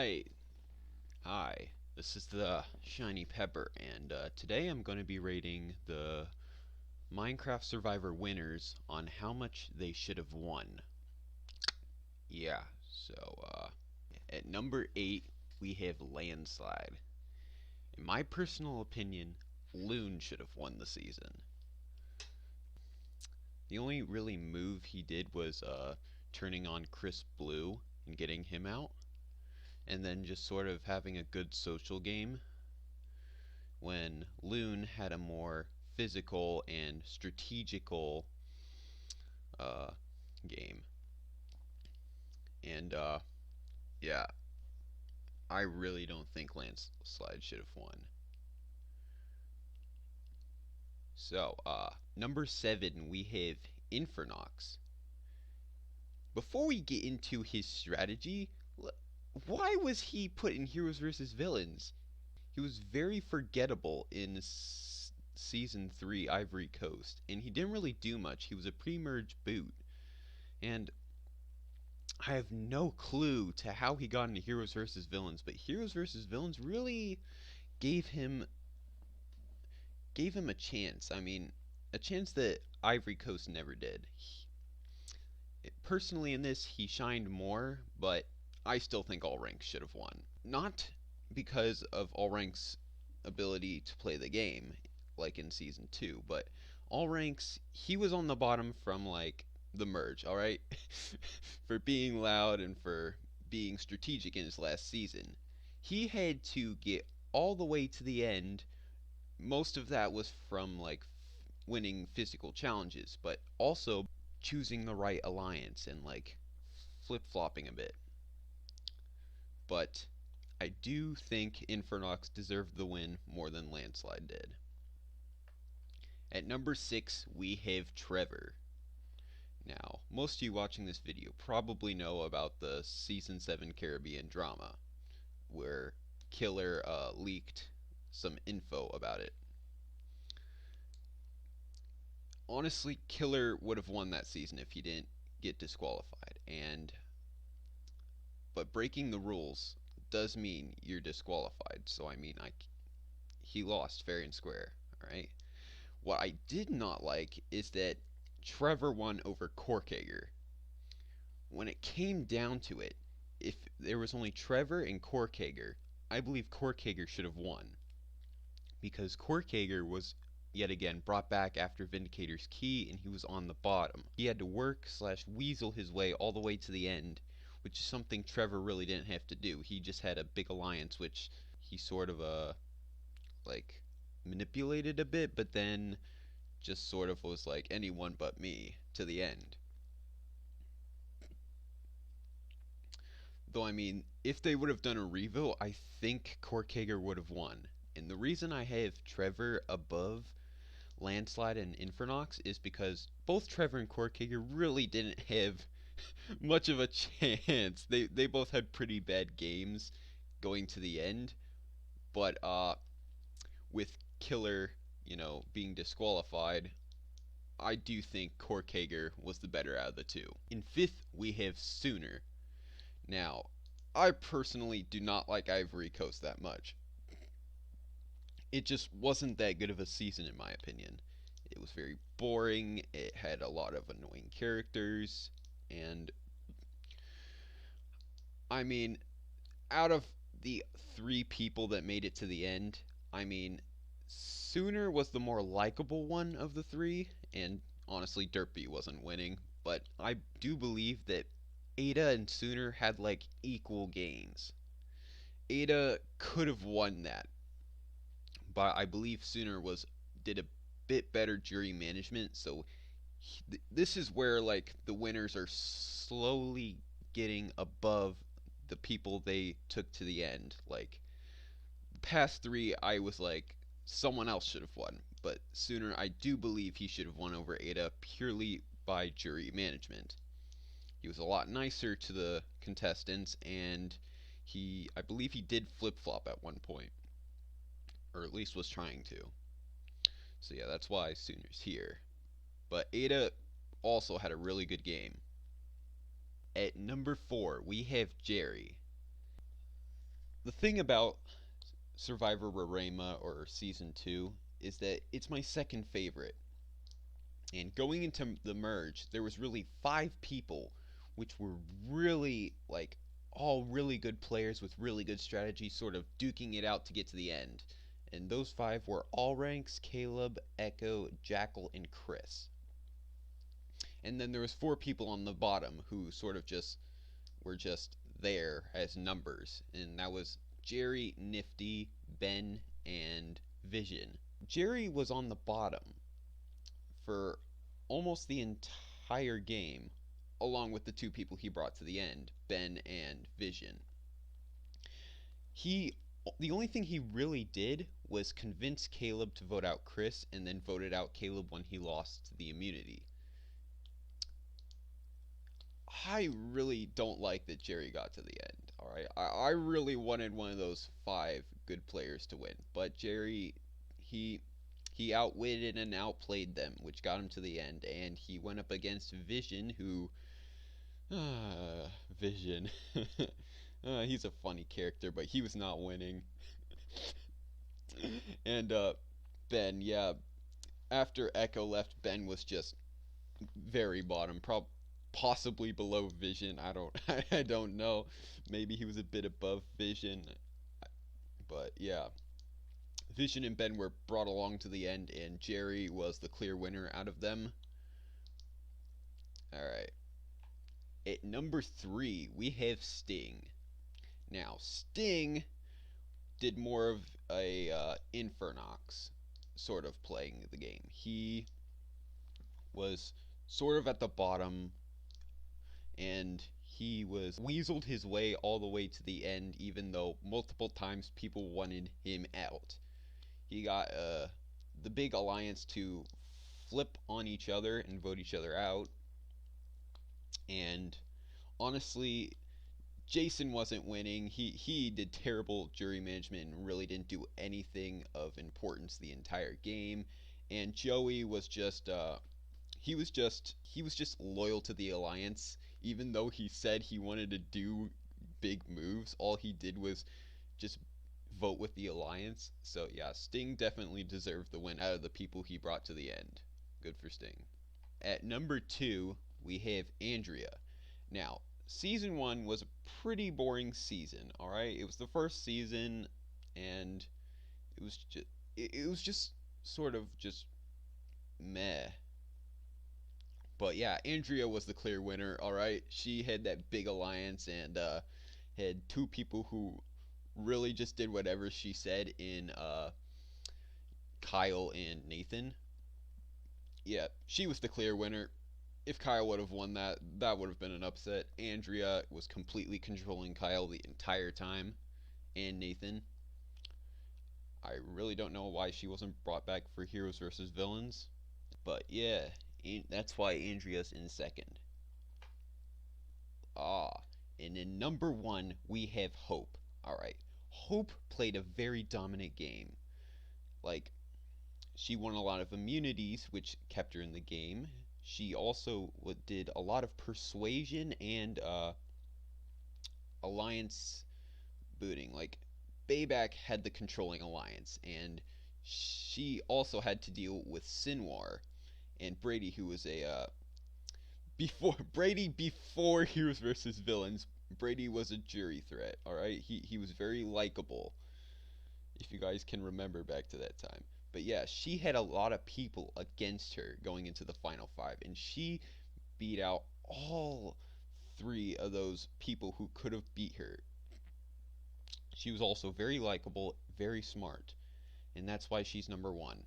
Alright, hi, this is the Shiny Pepper, and today I'm going to be rating the Minecraft Survivor winners on how much they should have won. Yeah, so at number 8 we have Landslide. In my personal opinion, Loon should have won the season. The only really move he did was turning on Chris Blue and getting him out, and then just sort of having a good social game when Loon had a more physical and strategical uh, game. And yeah, I really don't think Landslide should have won. So, number 7, we have Infernox. Before we get into his strategy, why was he put in Heroes vs. Villains? He was very forgettable in Season 3 Ivory Coast, and he didn't really do much. He was a pre-merge boot. And I have no clue to how he got into Heroes vs. Villains, but Heroes vs. Villains really gave him a chance. I mean, a chance that Ivory Coast never did. Personally, in this, he shined more, but I still think All Ranks should have won. Not because of All Ranks' ability to play the game, like in Season 2, but All Ranks, he was on the bottom from, like, the merge, alright? For being loud and for being strategic in his last season. He had to get all the way to the end. Most of that was from, like, winning physical challenges, but also choosing the right alliance and, like, flip-flopping a bit. But I do think Infernox deserved the win more than Landslide did. At number 6, we have Trevor. Now, most of you watching this video probably know about the Season 7 Caribbean drama, where Killer leaked some info about it. Honestly, Killer would have won that season if he didn't get disqualified, but breaking the rules does mean you're disqualified, so I mean, he lost fair and square, alright? What I did not like is that Trevor won over Corkhager. When it came down to it, if there was only Trevor and Corkhager, I believe Corkhager should have won. Because Corkhager was, yet again, brought back after Vindicator's Key, and he was on the bottom. He had to work/weasel his way all the way to the end, which is something Trevor really didn't have to do. He just had a big alliance, which he sort of, like, manipulated a bit, but then just sort of was like anyone but me to the end. Though, I mean, if they would have done a revote, I think Corkhager would have won. And the reason I have Trevor above Landslide and Infernox is because both Trevor and Corkhager really didn't have much of a chance. They both had pretty bad games going to the end. But with Killer, being disqualified, I do think Corkhager was the better out of the two. In 5th, we have Sooner. Now, I personally do not like Ivory Coast that much. It just wasn't that good of a season in my opinion. It was very boring, it had a lot of annoying characters, and I mean, out of the 3 people that made it to the end, I mean, Sooner was the more likable one of the 3, and honestly, Derpy wasn't winning, but I do believe that Ada and Sooner had like equal gains. Ada could have won that, but I believe Sooner did a bit better jury management, so this is where like the winners are slowly getting above the people they took to the end. Like past 3, I was like someone else should have won, but Sooner, I do believe he should have won over Ada purely by jury management. He was a lot nicer to the contestants, and I believe he did flip-flop at one point, or at least was trying to. So yeah, that's why Sooner's here. But Ada also had a really good game. At number 4, we have Jerry. The thing about Survivor Rarema or Season 2 is that it's my second favorite. And going into the merge, there was really five people which were really like all really good players with really good strategy, sort of duking it out to get to the end. And those five were All Ranks, Caleb, Echo, Jackal, and Chris. And then there was four people on the bottom who sort of just were just there as numbers, and that was Jerry, Nifty, Ben, and Vision. Jerry was on the bottom for almost the entire game, along with the two people he brought to the end, Ben and Vision. He the only thing he really did was convince Caleb to vote out Chris and then voted out Caleb when he lost the immunity. I really don't like that Jerry got to the end. All right, I really wanted one of those five good players to win, but Jerry, he he outwitted and outplayed them, which got him to the end, and he went up against Vision, who Vision, he's a funny character, but he was not winning. And Ben, yeah, after Echo left, Ben was just very bottom, possibly below Vision. I don't I don't know. Maybe he was a bit above Vision, but yeah. Vision and Ben were brought along to the end, and Jerry was the clear winner out of them. All right. At number 3, we have Sting. Now, Sting did more of a Infernox sort of playing the game. He was sort of at the bottom, and he was weaseled his way all the way to the end, even though multiple times people wanted him out. He got the big alliance to flip on each other and vote each other out. And honestly, Jason wasn't winning. He did terrible jury management and really didn't do anything of importance the entire game. And Joey was just he was just loyal to the alliance, even though he said he wanted to do big moves. All he did was just vote with the alliance. So yeah, Sting definitely deserved the win out of the people he brought to the end. Good for Sting. At number 2, we have Andrea. Now, season 1 was a pretty boring season, all right? It was the first season, and it was just sort of just meh. But yeah, Andrea was the clear winner, all right? She had that big alliance and had two people who really just did whatever she said in Kyle and Nathan. Yeah, she was the clear winner. If Kyle would have won that, that would have been an upset. Andrea was completely controlling Kyle the entire time, and Nathan. I really don't know why she wasn't brought back for Heroes versus Villains, but yeah, that's why Andrea's in second. Ah, and in number 1 we have Hope. All right, Hope played a very dominant game. Like, she won a lot of immunities, which kept her in the game. She also did a lot of persuasion and alliance booting. Like, Bayback had the controlling alliance, and she also had to deal with Sinwar and Brady, who was a before Heroes versus Villains. Brady was a jury threat. All right, he was very likable, if you guys can remember back to that time. But yeah, she had a lot of people against her going into the final 5, and she beat out all 3 of those people who could have beat her. She was also very likable, very smart, and that's why she's number 1.